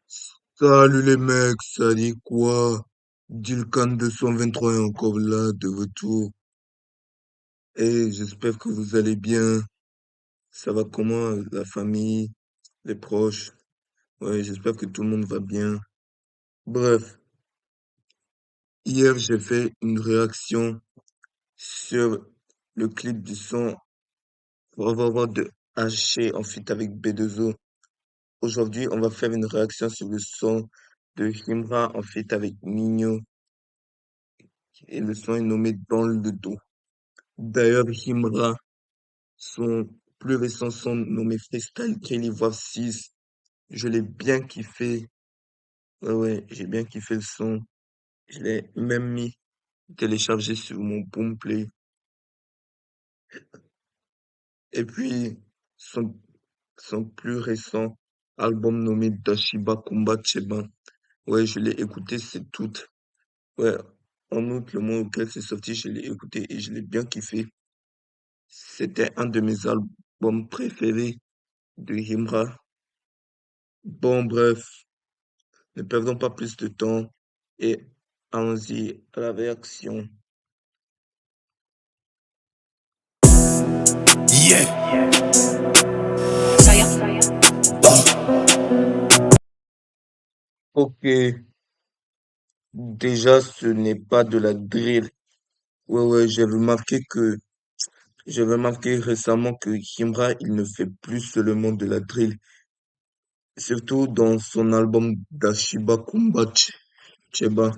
Salut les mecs, ça dit quoi? Dilkan 223 est encore là, de retour. Et j'espère que vous allez bien. Ça va comment, la famille, les proches? Ouais, j'espère que tout le monde va bien. Bref, hier j'ai fait une réaction sur le clip du son pour avoir de Haché en feat avec B2O. Aujourd'hui, on va faire une réaction sur le son de Himra en feat avec Nino. Et le son est nommé Dans le dos. D'ailleurs, Himra, son plus récent son nommé Freestyle Kelly Voix 6, je l'ai bien kiffé. Ouais, ouais, j'ai bien kiffé le son. Je l'ai même mis téléchargé sur mon Boomplay. Et puis, son, son plus récent album nommé Dashiba Kumba Cheba. Ouais, je l'ai écouté, c'est tout. Ouais, en août, le mois auquel c'est sorti, je l'ai écouté et je l'ai bien kiffé. C'était un de mes albums préférés de Himra. Bon, bref. Ne perdons pas plus de temps et allons-y à la réaction. Yeah, Ok, déjà ce n'est pas de la drill. Ouais, ouais, j'ai remarqué récemment que Himra, il ne fait plus seulement de la drill. Surtout dans son album Dashiba Kumba Cheba.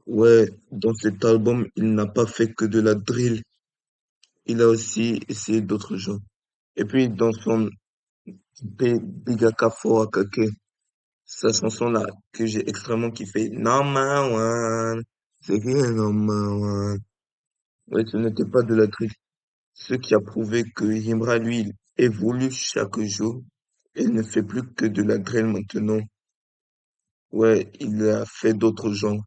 Ouais, dans cet album, il n'a pas fait que de la drill. Il a aussi essayé d'autres genres. Et puis dans son Bigaka For Akake, sa chanson là que j'ai extrêmement kiffé. Number one. C'est qui est number one? Ouais, ce n'était pas de la triche. Ce qui a prouvé que Himra, lui, il évolue chaque jour. Il ne fait plus que de la drill maintenant. Ouais, il a fait d'autres genres.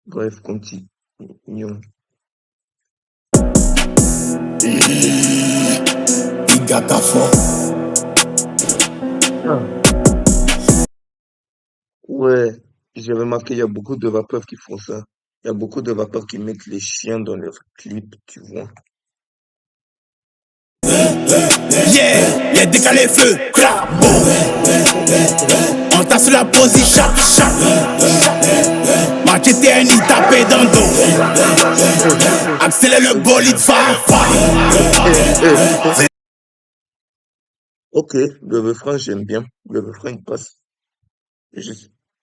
Bref, continuons. Igata fort. Ah, ouais, j'ai remarqué, il y a beaucoup de rappeurs qui font ça. Il y a beaucoup de rappeurs qui mettent les chiens dans leurs clips, tu vois. Yeah, yeah, décalé feu. Clap, boum. On tasse la position. Chac, chac. Machete un y tapé dans le dos. Accélère le bolide phare. Ok, le refrain, j'aime bien. Le refrain, il passe. Je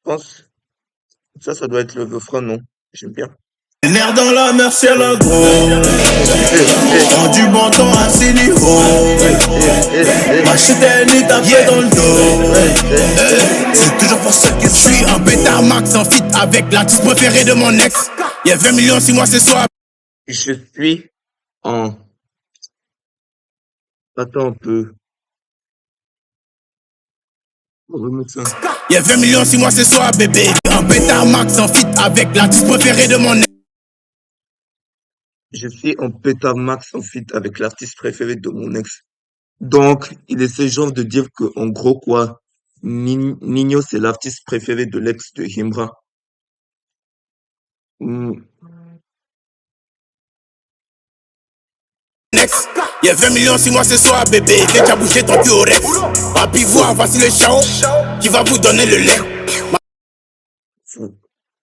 pense, ça doit être le refrain, non? J'aime bien. L'air dans la mer, c'est le gros. Prends du bon temps à ses niveaux. Machete un y tapé dans le dos. C'est toujours pour ceux qui suivent un pétard max en fit avec l'artiste préféré de mon ex. Il y a 20 millions si moi ce soir. Je suis en... Attends un peu. On va remettre ça. Il y a 20 millions si moi ce soir, bébé. Un pétard max en fit avec l'artiste préféré de mon ex. Je suis en pétard max en feat avec l'artiste préféré de mon ex. Donc, il essaie genre de dire que, en gros, quoi, Nino, c'est l'artiste préféré de l'ex de Himra. Hmm, Il y a 20 millions si moi ce soir, bébé. Viens déjà bouger ton cul au ref. Papi, voir, voici le chao qui va vous donner le lait.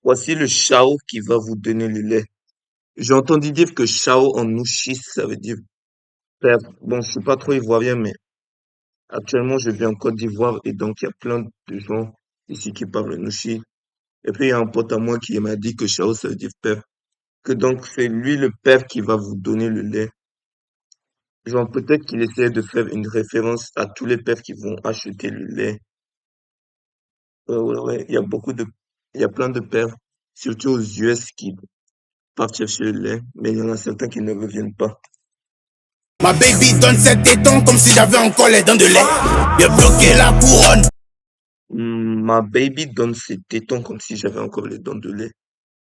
Voici le Chao qui va vous donner le lait. J'ai entendu dire que Chao en Nushi, ça veut dire père. Bon, je suis pas trop ivoirien, mais actuellement, je vis en Côte d'Ivoire et donc il y a plein de gens ici qui parlent Nushi. Et puis il y a un pote à moi qui m'a dit que Chao, ça veut dire père. Que donc c'est lui le père qui va vous donner le lait. Genre peut-être qu'il essaie de faire une référence à tous les pères qui vont acheter le lait. Ouais, ouais, ouais. Il y a plein de pères, surtout aux US qui partent chercher le lait, mais il y en a certains qui ne reviennent pas. Ma baby donne ses tétons comme si j'avais encore les dents de lait. J'ai bloqué la couronne. Ma baby donne ses tétons comme si j'avais encore les dents de lait.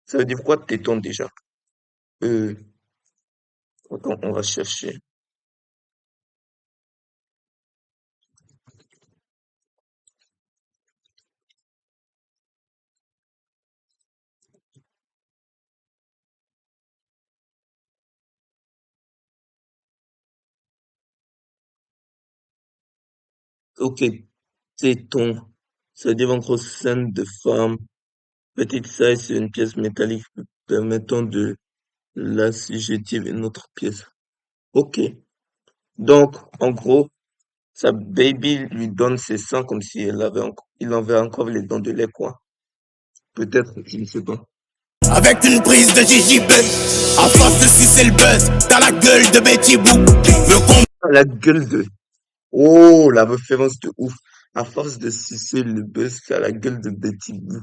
Ça veut dire quoi tétons déjà? Euh, Attends, on va chercher. Ok, téton. Ça veut dire en gros scène de femme. Petite size, c'est une pièce métallique permettant de l'assujettir à une autre pièce. Ok. Donc, en gros, sa baby lui donne ses seins comme si il avait encore les dents de lait, quoi. Peut-être, je ne sais pas. Avec une prise de JJB, à force de sucer le buzz, dans la gueule de Betty Boo. Le combat Ah, la gueule de... Oh, la référence de ouf. À force de sucer le buzz, à la gueule de Betty Boo.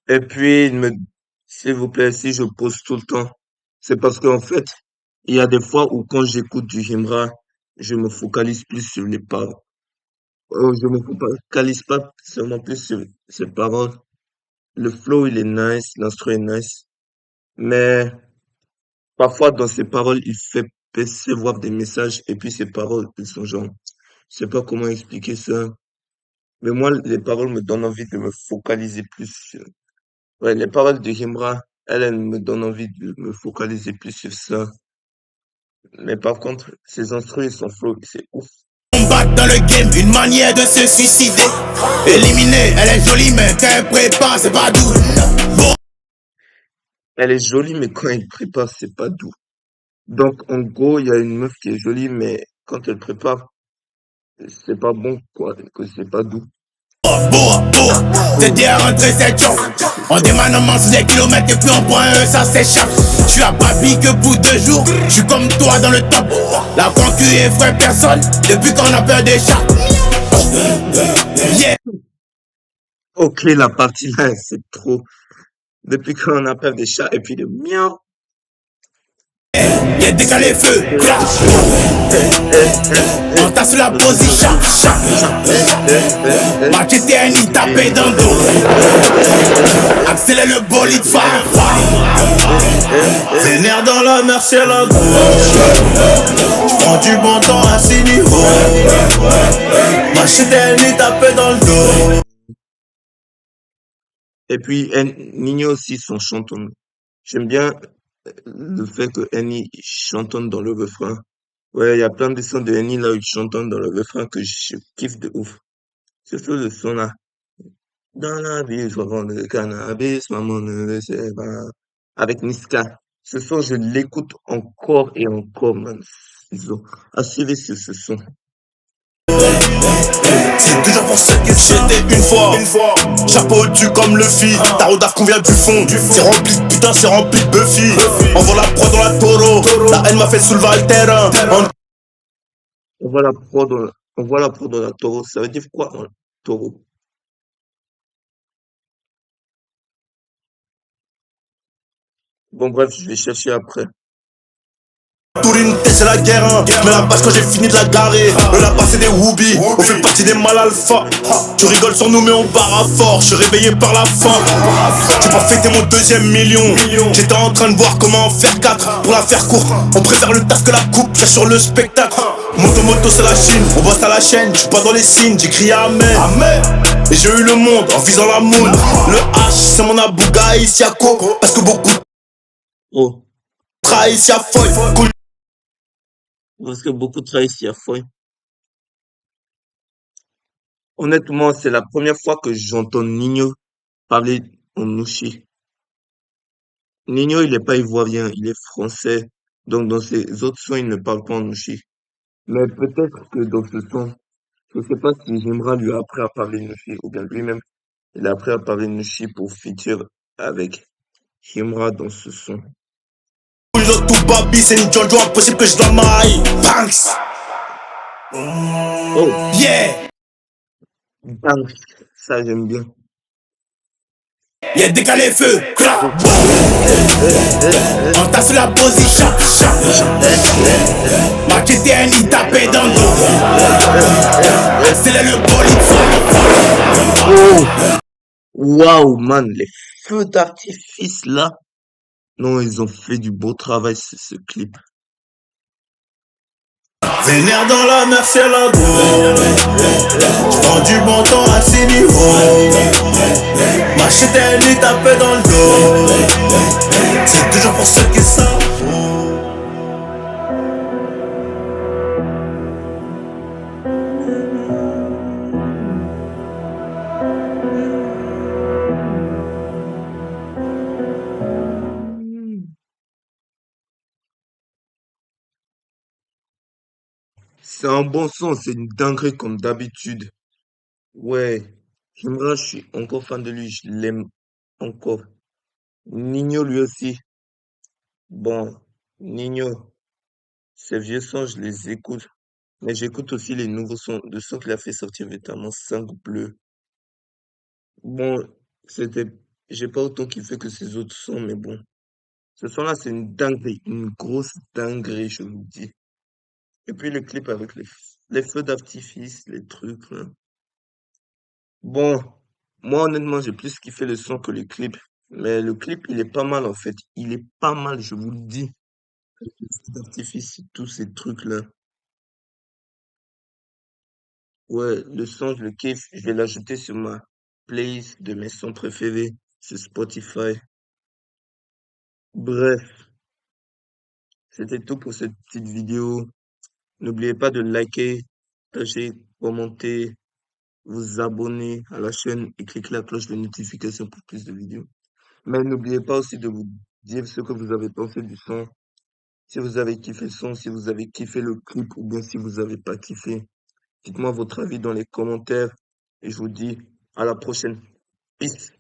Et puis, s'il vous plaît, si je pose tout le temps, c'est parce qu'en fait, il y a des fois où quand j'écoute du Himra, je me focalise plus sur les paroles. Je me focalise pas seulement plus sur ses paroles. Le flow, il est nice, l'instru est nice. Mais parfois, dans ses paroles, il fait percevoir des messages et puis ses paroles, elles sont genre, je sais pas comment expliquer ça. Mais moi, les paroles me donnent envie de me focaliser plus sur, ouais, les paroles de Himra, elles me donnent envie de me focaliser plus sur ça. Mais par contre, ses instruments et son flow, c'est ouf. dans le game, une manière de se suicider. Éliminée, elle est jolie, mais quand elle prépare, c'est pas doux. Bon, Elle est jolie, mais quand elle prépare, c'est pas doux. Donc, en gros, il y a une meuf qui est jolie, mais quand elle prépare, c'est pas bon, quoi, que c'est pas doux. t'es à rentrer cette chance. On démarre, on mange des kilomètres et puis on prend un, ça s'échappe. Je suis à Papi que pour 2 jours, je suis comme toi dans le top. La concu effraie personne, depuis qu'on a peur des chats. Yeah. Ok, la partie là, c'est trop. Depuis qu'on a peur des chats et puis de miaou. Y'a décalé feu, crash. On tasse la position. Machete un nid tapé dans le dos. Accélère le bolide fire. Vénère dans la merci à la gauche. Prends du bon temps à 6 niveaux. Machete un nid tapé dans le dos. Et puis, Nino aussi, son chanton. J'aime bien le fait que Annie chantonne dans le refrain. Ouais, il y a plein de sons de Annie là où il chantonne dans le refrain que je kiffe de ouf. Surtout le son là. Dans la vie, je vends le cannabis, maman ne le sait pas. Avec Niska. Ce son, je l'écoute encore et encore, man. Ils ont assuré sur ce son. C'est toujours pour ceux qui j'étais une fois. Chapeau au-dessus comme le fit. Ta rodave qu'on vient du fond. C'est rempli de putain, c'est rempli de Buffy. On voit la prod dans la taureau. La haine m'a fait soulever le terrain. On voit la pro dans la taureau. Ça veut dire quoi, un taureau? Bon, bref, je vais chercher après. Tourine, c'est la guerre, hein. Mais la base quand j'ai fini de la garer. Le là c'est des whoobies, on fait partie des mal alpha. Tu rigoles sur nous mais on barre à fort. Je suis réveillé par la faim. J'ai pas fêté mon 2e million. J'étais en train de voir comment en faire 4. Pour la faire courte, on préfère le taf que la coupe. J'ai sur le spectacle. Moto c'est la Chine, on bosse à la chaîne. J'suis pas dans les signes, j'ai crié amen. Et j'ai eu le monde en visant la moon. Le H c'est mon abouga ici à Co. Parce que beaucoup Oh, trahissent ici à Foy. parce que beaucoup trahissent Yafoy. Honnêtement, c'est la première fois que j'entends Nino parler en Nushi. Nino, il est pas ivoirien, il est français. Donc, dans ses autres sons, il ne parle pas en Nushi. Mais peut-être que dans ce son, je sais pas si Jimra lui a appris à parler Nushi, ou bien lui-même, il a appris à parler Nushi pour feature avec Jimra dans ce son. Tout babi, c'est une Jojo, impossible que je la maille. Banks. Oh, Yeah. bang, ça j'aime bien. Y'a décalé feu. Clap. On tasse la position. Machete un nid tapé dans le dos. Accélère le bolide. Oh, waouh, man, les feux d'artifice là. Non, ils ont fait du beau travail sur ce clip. Vénère dans la merci à la gauche. Prends du bon temps à 6 niveaux. Machete un nid tapé dans le dos. C'est toujours pour ceux qui savent. C'est un bon son, c'est une dinguerie comme d'habitude. Ouais, Jimra, je suis encore fan de lui, je l'aime encore. Nino lui aussi. Bon, Nino, ses vieux sons, je les écoute. Mais j'écoute aussi les nouveaux sons, le son qu'il a fait sortir notamment 5 Bleu. Bon, c'était, j'ai pas autant kiffé que ses autres sons, mais bon. Ce son-là, c'est une dinguerie, une grosse dinguerie, je vous dis. Et puis le clip avec les feux d'artifice, les trucs, là. Bon, moi honnêtement, j'ai plus kiffé le son que le clip. Mais le clip, il est pas mal en fait. Il est pas mal, je vous le dis. Les feux d'artifice, tous ces trucs-là. Ouais, le son, je le kiffe. Je vais l'ajouter sur ma playlist de mes sons préférés sur Spotify. Bref, c'était tout pour cette petite vidéo. N'oubliez pas de liker, partager, commenter, vous abonner à la chaîne et cliquer la cloche de notification pour plus de vidéos. Mais n'oubliez pas aussi de vous dire ce que vous avez pensé du son. Si vous avez kiffé le son, si vous avez kiffé le clip ou bien si vous avez pas kiffé. Dites-moi votre avis dans les commentaires et je vous dis à la prochaine. Peace.